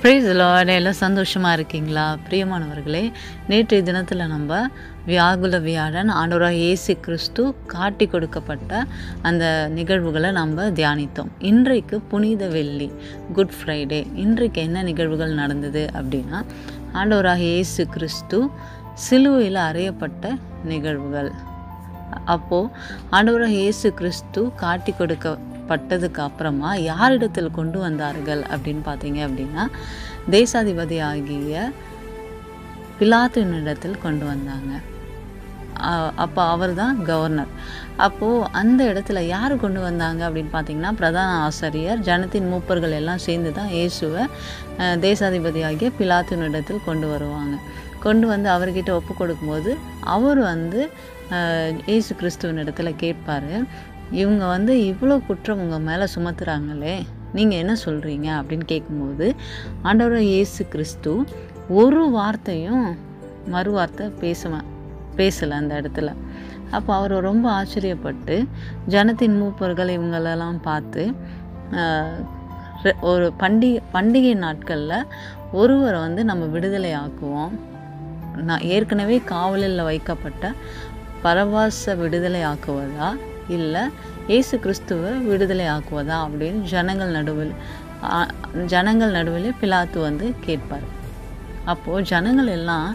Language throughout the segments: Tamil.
Praise the Lord. எல்லாம் சந்தோஷமாக இருக்கீங்களா பிரியமானவர்களே? நேற்றைய தினத்தில் நம்ம வியாகுல வியாழன் ஆண்டவராக இயேசு கிறிஸ்து காட்டி கொடுக்கப்பட்ட அந்த நிகழ்வுகளை நம்ம தியானித்தோம். இன்றைக்கு புனித வெள்ளி, குட் ஃப்ரைடே. இன்றைக்கு என்ன நிகழ்வுகள் நடந்தது அப்படின்னா, ஆண்டவராக இயேசு கிறிஸ்து சிலுவையில் அறையப்பட்ட நிகழ்வுகள். அப்போது ஆண்டவராக இயேசு கிறிஸ்து காட்டி கொடுக்கப்பட்டதுக்கு அப்புறமா யாரிடத்தில் கொண்டு வந்தார்கள் அப்படின்னு பார்த்தீங்க அப்படின்னா, தேசாதிபதி ஆகிய பிலாத்துவினிடத்தில் கொண்டு வந்தாங்க. அப்போ அவர் தான் கவர்னர். அப்போது அந்த இடத்துல யார் கொண்டு வந்தாங்க அப்படின்னு பார்த்தீங்கன்னா, பிரதான ஆசாரியர், ஜனத்தின் மூப்பர்கள் எல்லாம் சேர்ந்து தான் இயேசுவை தேசாதிபதி ஆகிய பிலாத்துவினிடத்தில் கொண்டு வருவாங்க. கொண்டு வந்து அவர்கிட்ட ஒப்பு கொடுக்கும்போது அவர் இயேசு கிறிஸ்துவின் இடத்துல கேட்பார், இவங்க இவ்வளோ குற்றம் உங்கள் மேலே சுமத்துறாங்களே, நீங்கள் என்ன சொல்கிறீங்க அப்படின்னு கேட்கும்போது, ஆண்டவர் இயேசு கிறிஸ்து ஒரு வார்த்தையும் மறு வார்த்தை பேசலை அந்த இடத்துல. அப்போ அவர் ரொம்ப ஆச்சரியப்பட்டு ஜனத்தின் மூப்பர்கள் இவங்களெல்லாம் பார்த்து, ஒரு பண்டிகை நாட்களில் ஒருவரை நம்ம விடுதலை ஆக்குவோம், நான் ஏற்கனவே காவலில் வைக்கப்பட்ட பரபாசை விடுதலை ஆக்குவதா இல்லை இயேசு கிறிஸ்துவை விடுதலை ஆக்குவதா அப்படின்னு ஜனங்கள் நடுவில் பிலாத்து கேட்பார். அப்போது ஜனங்கள் எல்லாம்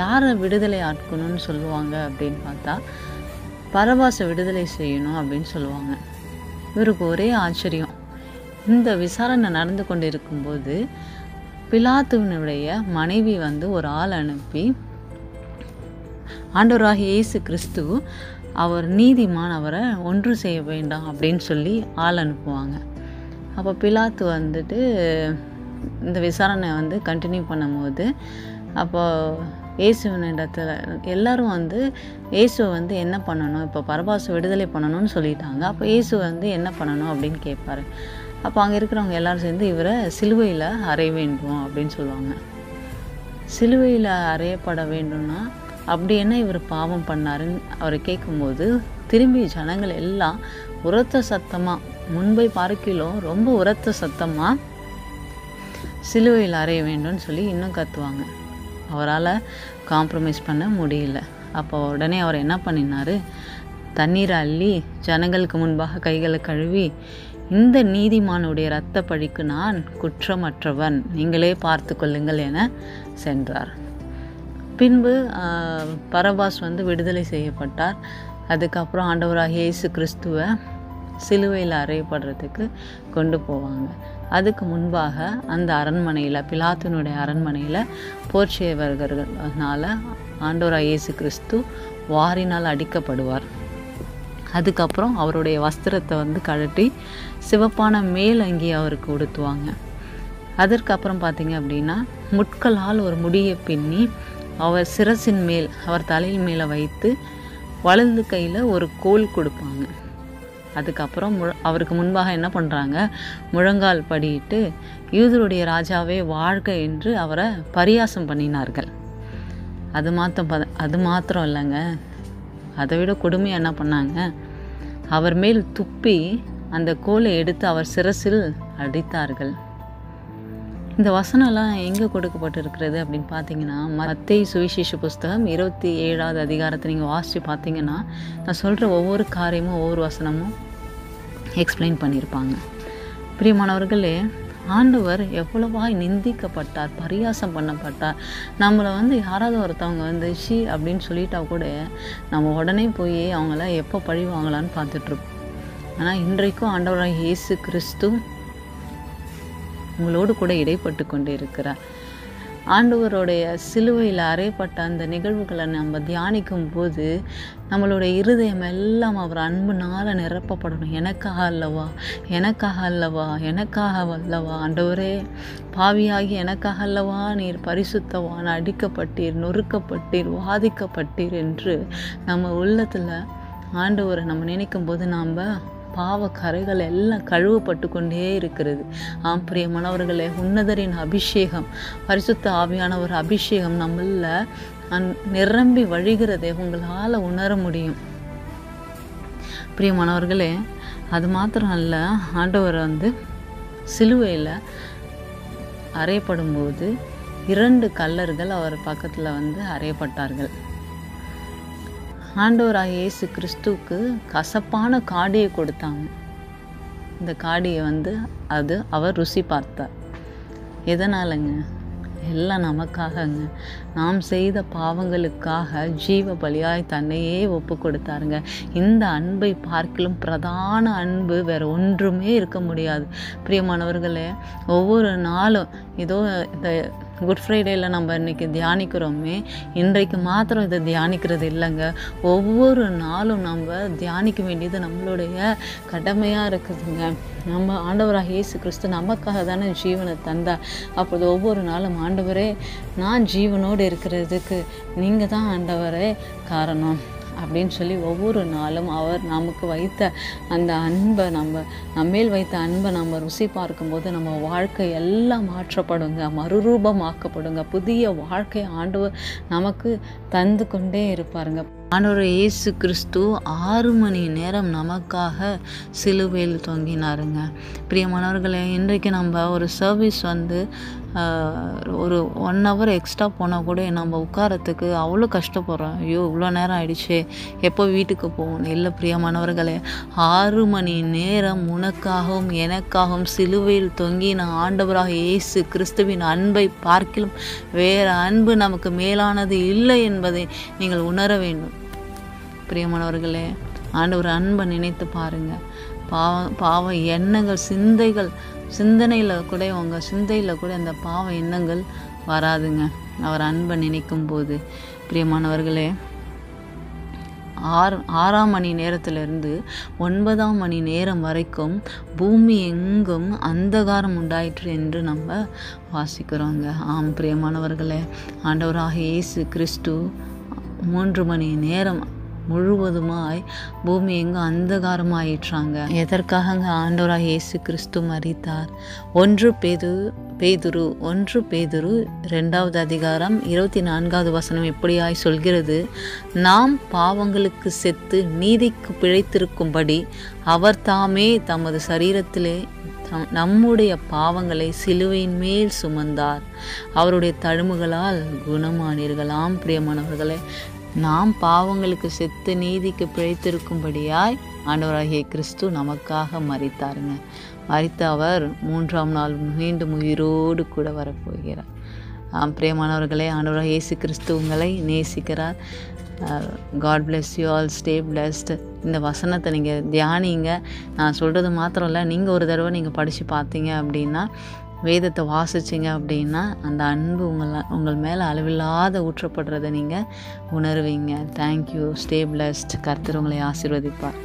யாரை விடுதலை ஆக்கணும்னு சொல்லுவாங்க அப்படின்னு பார்த்தா, பரபாசை விடுதலை செய்யணும் அப்படின்னு சொல்லுவாங்க. இவருக்கு ஒரே ஆச்சரியம். இந்த விசாரணை நடந்து கொண்டு இருக்கும்போது பிலாத்துவினுடைய மனைவி ஒரு ஆள் அனுப்பி, ஆண்டவராக இயேசு கிறிஸ்து அவர் நீதிமான், அவரை ஒன்று செய்ய வேண்டாம் அப்படின்னு சொல்லி ஆள் அனுப்புவாங்க. அப்போ பிலாத்து இந்த விசாரணை கண்டினியூ பண்ணும்போது, அப்போ இயேசுவின் இடத்துல எல்லாரும் இயேசுவை என்ன பண்ணணும், இப்போ பரபாசை விடுதலை பண்ணணும்னு சொல்லிட்டாங்க. அப்போ இயேசு என்ன பண்ணணும் அப்படின்னு கேட்பாரு. அப்போ அங்கே இருக்கிறவங்க எல்லாரும் சேர்ந்து இவரை சிலுவையில் அறைய வேண்டும் அப்படின்னு சொல்லுவாங்க. சிலுவையில் அறையப்பட வேண்டும்னா அப்படி என்ன இவர் பாவம் பண்ணாருன்னு அவர் கேட்கும்போது, திரும்பி ஜனங்கள் எல்லாம் உரத்த சத்தமாக, முன்பை பார்க்கிலும் ரொம்ப உரத்த சத்தமாக சிலுவையில் அறைய வேண்டும்னு சொல்லி இன்னும் கத்துவாங்க. அவரால் காம்ப்ரமைஸ் பண்ண முடியல. அப்போ உடனே அவர் என்ன பண்ணினார், தண்ணீரை அள்ளி ஜனங்களுக்கு முன்பாக கைகளை கழுவி, இந்த நீதிமானுடைய இரத்த பழிக்கு நான் குற்றமற்றவன், நீங்களே பார்த்து கொள்ளுங்கள் என சென்றார். பின்பு பரபாஸ் விடுதலை செய்யப்பட்டார். அதுக்கப்புறம் ஆண்டவராக இயேசு கிறிஸ்துவை சிலுவையில் அறையப்படுறதுக்கு கொண்டு போவாங்க. அதுக்கு முன்பாக அந்த அரண்மனையில், பிலாத்துனுடைய அரண்மனையில் போர்ச்சேவர்களால் ஆண்டவராக இயேசு கிறிஸ்து வாரினால் அடிக்கப்படுவார். அதுக்கப்புறம் அவருடைய வஸ்திரத்தை கழட்டி சிவப்பான மேலங்கி அவருக்கு உடுத்துவாங்க. அதற்கப்புறம் பார்த்திங்க அப்படின்னா, முட்களால் ஒரு முடியை பின்னி அவர் சிரசின் மேல், அவர் தலையின் மேலே வைத்து வலது கையில் ஒரு கோல் கொடுப்பாங்க. அதுக்கப்புறம் அவருக்கு முன்பாக என்ன பண்ணுறாங்க, முழங்கால் படியிட்டு யூதருடைய ராஜாவே வாழ்க என்று அவரை பரியாசம் பண்ணினார்கள். அது மாத்திரம் இல்லைங்க, அதை விட கொடுமையாக என்ன பண்ணாங்க, அவர் மேல் துப்பி அந்த கோலை எடுத்து அவர் சிரசில் அடித்தார்கள். இந்த வசனம்லாம் எங்கே கொடுக்கப்பட்டிருக்கிறது அப்படின்னு பார்த்தீங்கன்னா, மத்தேயு சுவிசேஷ புஸ்தகம் 27வது அதிகாரத்தை நீங்கள் வாசித்து பார்த்தீங்கன்னா, நான் சொல்கிற ஒவ்வொரு காரியமும் ஒவ்வொரு வசனமும் எக்ஸ்பிளைன் பண்ணியிருப்பாங்க. பிரியமானவர்களே, ஆண்டவர் எவ்வளவாய் நிந்திக்கப்பட்டார், பரியாசம் பண்ணப்பட்டார். நம்மளை யாராவது ஒருத்தவங்க ஷி அப்படின்னு சொல்லிட்டா கூட நம்ம உடனே போய் அவங்கள எப்போ பழி வாங்கலான்னு பார்த்துட்ருப்போம். ஆனால் இன்றைக்கும் ஆண்டவராக இயேசு கிறிஸ்து உங்களோடு கூட இடைப்பட்டு கொண்டு இருக்கிறார். ஆண்டவருடைய சிலுவையில் அறையப்பட்ட அந்த நிகழ்வுகளை நம்ம தியானிக்கும் போது நம்மளுடைய இருதயம் எல்லாம் அவர் அன்புனால் நிரப்பப்படணும். எனக்காக அல்லவா, எனக்காக அல்லவா, எனக்காக அல்லவா ஆண்டவரே, பாவியாகி எனக்காக அல்லவா நீர் பரிசுத்தவான், அடிக்கப்பட்டீர், நொறுக்கப்பட்டீர், வாதிக்கப்பட்டீர் என்று நம்ம உள்ளத்தில் ஆண்டவரை நம்ம நினைக்கும் போது நாம் பாவ கரைகள் எல்லாம் கழுவப்பட்டு கொண்டே இருக்கிறது. பிரியமானவர்களே, உன்னதரின் அபிஷேகம், பரிசுத்த ஆவியானவர் அபிஷேகம் நம்மள நிரம்பி வழிகிறதை உங்களால் உணர முடியும். பிரியமானவர்களே, அது மாத்திரம் அல்ல, ஆண்டவர் சிலுவையில் அறையப்படும்போது 2 கள்ளர்கள் அவர் பக்கத்தில் வந்து அறையப்பட்டார்கள். ஆண்டவராகிய இயேசு கிறிஸ்துவுக்கு கசப்பான காடியை கொடுத்தாங்க. இந்த காடியை வந்து அவர் ருசி பார்த்தார். எதனாலங்க? எல்லாம் நமக்காகங்க. நாம் செய்த பாவங்களுக்காக ஜீவ பலியாய் தன்னையே ஒப்பு கொடுத்தாருங்க. இந்த அன்பை பார்க்கிலும் பிரதான அன்பு வேறு ஒன்றுமே இருக்க முடியாது. பிரியமானவர்களே, ஒவ்வொரு நாளும் ஏதோ இந்த குட் ஃப்ரைடேயில் நம்ம இன்றைக்கி தியானிக்கிறோமே, இன்றைக்கு மாத்திரம் இதை தியானிக்கிறது இல்லைங்க. ஒவ்வொரு நாளும் நம்ம தியானிக்க வேண்டியது நம்மளுடைய கடமையாக இருக்குதுங்க. நம்ம ஆண்டவராக இயேசு கிறிஸ்து நமக்காக தானே ஜீவனை தந்தார். அப்போது ஒவ்வொரு நாளும் ஆண்டவரே, நான் ஜீவனோடு இருக்கிறதுக்கு நீங்கள் தான் ஆண்டவரே காரணம் அப்படின்னு சொல்லி ஒவ்வொரு நாளும் அவர் நமக்கு வைத்த அந்த அன்பை நம்மேல் வைத்த அன்பை நம்ம ருசி பார்க்கும்போது நம்ம வாழ்க்கை எல்லாம் மாற்றப்படுங்க, மறுரூபமாக்கப்படுங்க. புதிய வாழ்க்கை ஆண்டவர் நமக்கு தந்து கொண்டே இருப்பாருங்க. ஆண்டவர் இயேசு கிறிஸ்து 6 மணி நேரம் நமக்காக சிலுவையில் தொங்கினாருங்க. பிரியமானவர்களே, இன்றைக்கு நம்ம ஒரு சர்வீஸ் வந்து ஒரு 1 hour எக்ஸ்ட்ரா போனால் கூட நம்ம உட்காரத்துக்கு அவ்வளோ கஷ்டப்படுறோம். ஐயோ, இவ்வளோ நேரம் ஆயிடுச்சு, எப்போ வீட்டுக்கு போகணும். இல்லை பிரியமானவர்களே, 6 மணி நேரம் உனக்காகவும் எனக்காகவும் சிலுவையில் தொங்கின ஆண்டவராக இயேசு கிறிஸ்துவின் அன்பை பார்க்கிலும் வேறு அன்பு நமக்கு மேலானது இல்லை என்பதை நீங்கள் உணர வேண்டும். பிரியமானவர்களே, ஆண்டவர் அன்பை நினைத்து பாருங்கள். பாவ எண்ணங்கள் சிந்தனையில் கூட உங்கள் சிந்தையில் கூட அந்த பாவ எண்ணங்கள் வராதுங்க அவர் அன்பை நினைக்கும் போது. பிரியமானவர்களே, 6ஆம் மணி நேரத்திலிருந்து 9ஆம் மணி நேரம் வரைக்கும் பூமி எங்கும் அந்தகாரம் உண்டாயிற்று என்று நம்ம வாசிக்கிறோங்க. ஆம் பிரியமானவர்களே, ஆண்டவராக இயேசு கிறிஸ்து 3 மணி நேரம் முழுவதுமாய் பூமி எங்கும் அந்தகாரமாயிற்றாங்க. எதற்காக ஆண்டவராக இயேசு கிறிஸ்து மரித்தார்? 1 பேதுரு 2வது அதிகாரம் 24வது வசனம் இப்படியாய் சொல்கிறது: நாம் பாவங்களுக்கு செத்து நீதிக்கு பிழைத்திருக்கும்படி அவர் தாமே தமது சரீரத்திலே நம்முடைய பாவங்களை சிலுவையின் மேல் சுமந்தார், அவருடைய தழும்புகளால் குணமானீர்களாம். பிரியமானவர்களே, நாம் பாவங்களுக்கு செத்து நீதிக்கு பிழைத்திருக்கும்படியாய் ஆண்டவராகிய கிறிஸ்து நமக்காக மரித்தாருங்க. மரித்த அவர் 3ஆம் நாள் மீண்டும் உயிரோடு கூட வரப்போகிறார். பிரியமானவர்களே, ஆண்டவராகிய இயேசு கிறிஸ்து உங்களை நேசிக்கிறார். God bless you all, stay blessed. இந்த வசனத்தை நீங்கள் தியானிங்க. நான் சொல்கிறது மாத்திரம் இல்லை, நீங்கள் ஒரு தடவை நீங்கள் படித்து பார்த்தீங்க அப்படின்னா, வேதத்தை வாசிச்சிங்க அப்படின்னா அந்த அன்பு உங்கள் மேலே அளவில்லாத ஊற்றப்படுறதை நீங்கள் உணர்வீங்க. தேங்க்யூ. Stay blessed. கர்த்தர் உங்களை ஆசீர்வதிப்பார்.